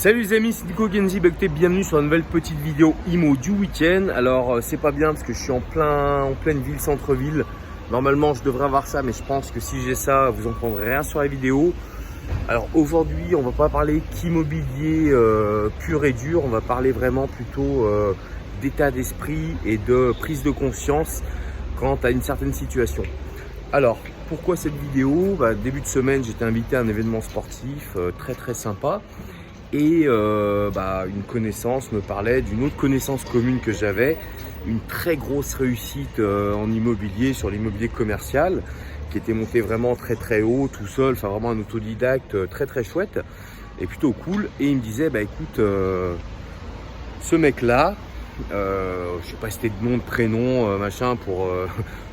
Salut les amis, c'est Nico Genzi, bienvenue sur une nouvelle petite vidéo IMO du week-end. Alors c'est pas bien parce que je suis en pleine ville, centre-ville. Normalement je devrais avoir ça, mais je pense que si j'ai ça, vous n'entendrez rien sur la vidéo. Alors aujourd'hui on va pas parler qu'immobilier pur et dur, on va parler vraiment plutôt d'état d'esprit et de prise de conscience quant à une certaine situation. Alors pourquoi cette vidéo? Début de semaine j'étais invité à un événement sportif très sympa. Et une connaissance me parlait d'une autre connaissance commune que j'avais, une très grosse réussite en immobilier, sur l'immobilier commercial, qui était monté vraiment très haut, tout seul, enfin vraiment un autodidacte très chouette et plutôt cool. Et il me disait, écoute, ce mec-là, je sais pas si c'était de nom, de prénom, machin, pour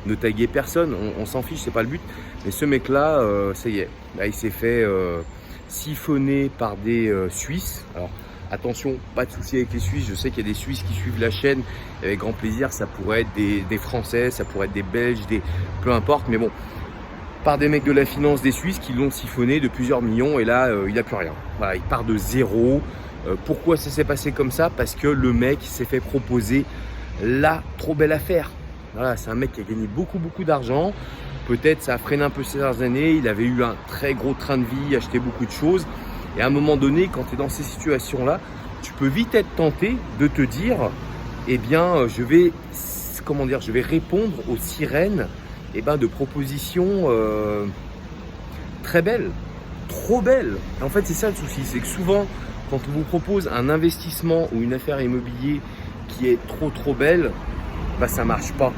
ne taguer personne, on s'en fiche, c'est pas le but. Mais ce mec-là, ça y est, là, il s'est fait siphonné par des Suisses. Alors attention, pas de souci avec les Suisses, je sais qu'il y a des Suisses qui suivent la chaîne avec grand plaisir, ça pourrait être des Français, ça pourrait être des Belges, peu importe, mais bon, par des mecs de la finance, des Suisses qui l'ont siphonné de plusieurs millions et là il n'a plus rien. Voilà, il part de zéro. Pourquoi ça s'est passé comme ça? Parce que le mec s'est fait proposer la trop belle affaire. Voilà, c'est un mec qui a gagné beaucoup d'argent. Peut-être ça a freiné un peu ces dernières années, il avait eu un très gros train de vie, acheté beaucoup de choses. Et à un moment donné, quand tu es dans ces situations-là, tu peux vite être tenté de te dire, eh bien, je vais répondre aux sirènes de propositions très belles, trop belles. Et en fait, c'est ça le souci, c'est que souvent, quand on vous propose un investissement ou une affaire immobilière qui est trop belle, ça marche pas.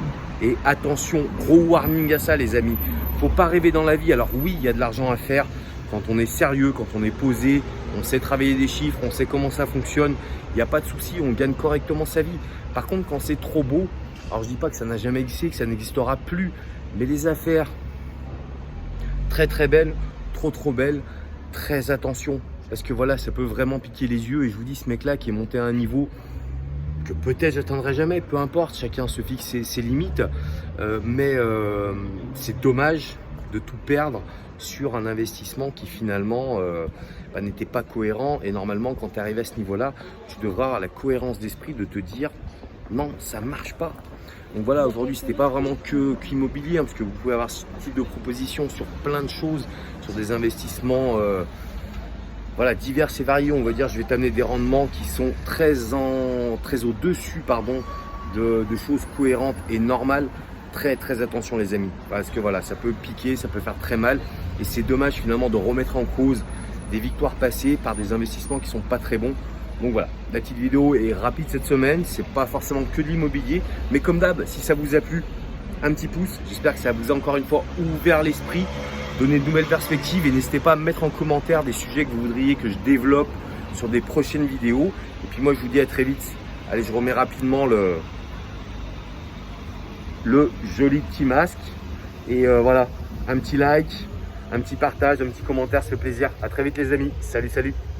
Et attention, gros warning à ça les amis, faut pas rêver dans la vie. Alors oui, il y a de l'argent à faire quand on est sérieux, quand on est posé, on sait travailler des chiffres, on sait comment ça fonctionne, il n'y a pas de souci, on gagne correctement sa vie. Par contre, quand c'est trop beau, alors je dis pas que ça n'a jamais existé, que ça n'existera plus, mais les affaires très belles, trop belles, très attention, parce que voilà, ça peut vraiment piquer les yeux. Et je vous dis, ce mec-là qui est monté à un niveau que peut-être j'atteindrai jamais, peu importe, chacun se fixe ses limites, mais c'est dommage de tout perdre sur un investissement qui finalement n'était pas cohérent. Et normalement, quand tu arrives à ce niveau-là, tu devras avoir la cohérence d'esprit de te dire non, ça marche pas. Donc voilà, aujourd'hui c'était pas vraiment qu'immobilier, parce que vous pouvez avoir ce type de proposition sur plein de choses, sur des investissements divers et variés. On va dire, je vais t'amener des rendements qui sont très au-dessus de choses cohérentes et normales. Très attention les amis, parce que voilà, ça peut piquer, ça peut faire très mal, et c'est dommage finalement de remettre en cause des victoires passées par des investissements qui sont pas très bons. Donc voilà, la petite vidéo est rapide cette semaine, c'est pas forcément que de l'immobilier, mais comme d'hab, si ça vous a plu, un petit pouce, j'espère que ça vous a encore une fois ouvert l'esprit, donner de nouvelles perspectives, et n'hésitez pas à me mettre en commentaire des sujets que vous voudriez que je développe sur des prochaines vidéos. Et puis moi je vous dis à très vite. Allez, je remets rapidement le joli petit masque, et voilà, un petit like, un petit partage, un petit commentaire, ça fait plaisir. À très vite les amis, salut.